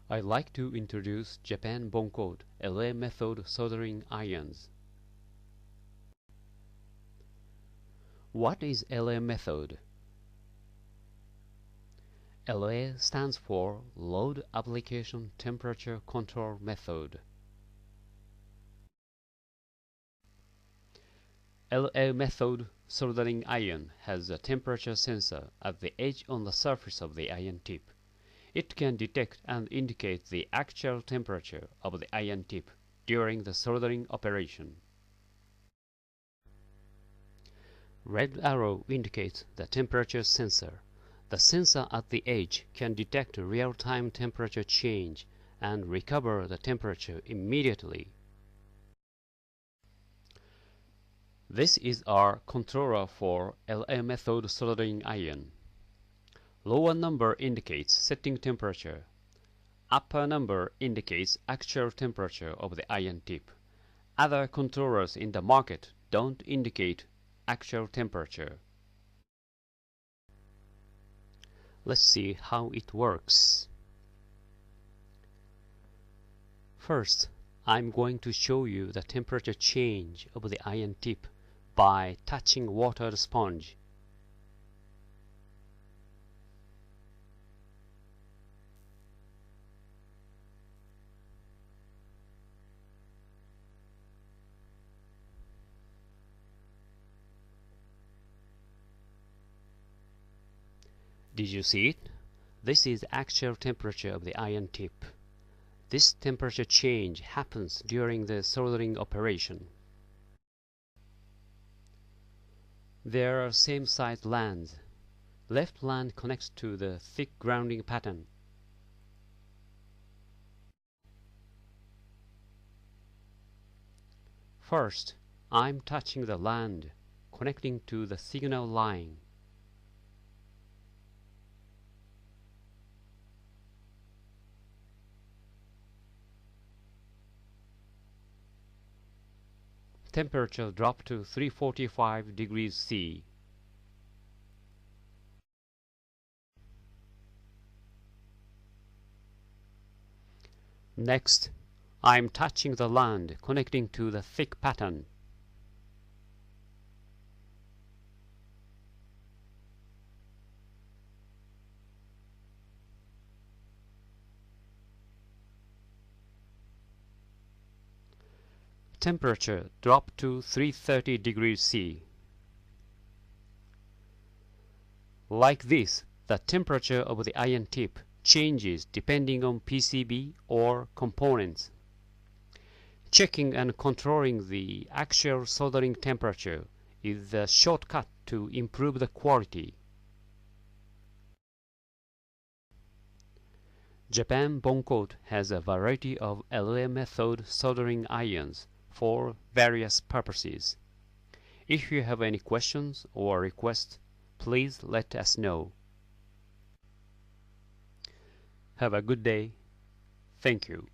I'd like to introduce Japan Bonkote LA method soldering irons. What is LA method? LA stands for Load Application Temperature Control Method. LA method soldering iron has a temperature sensor at the edge on the surface of the iron tip. It can detect and indicate the actual temperature of the iron tip during the soldering operation. Red arrow indicates the temperature sensor. The sensor at the edge can detect real-time temperature change and recover the temperature immediately. This is our controller for LA method soldering iron. Lower number indicates setting temperature. Upper number indicates actual temperature of the iron tip. Other controllers in the market don't indicate actual temperature. Let's see how it works. First, I'm going to show you the temperature change of the iron tip by touching water sponge. Did you see it? This is the actual temperature of the iron tip. This temperature change happens during the soldering operation. There are same-sized lands. Left land connects to the thick grounding pattern. First, I'm touching the land, connecting to the signal line. Temperature dropped to 345 degrees C. Next, I am touching the land, connecting to the thick pattern. Temperature dropped to 330 degrees C. Like this, the temperature of the iron tip changes depending on PCB or components. Checking and controlling the actual soldering temperature is the shortcut to improve the quality. Japan Bonkote has a variety of LA method soldering irons for various purposes. If you have any questions or requests, please let us know. Have a good day. Thank you.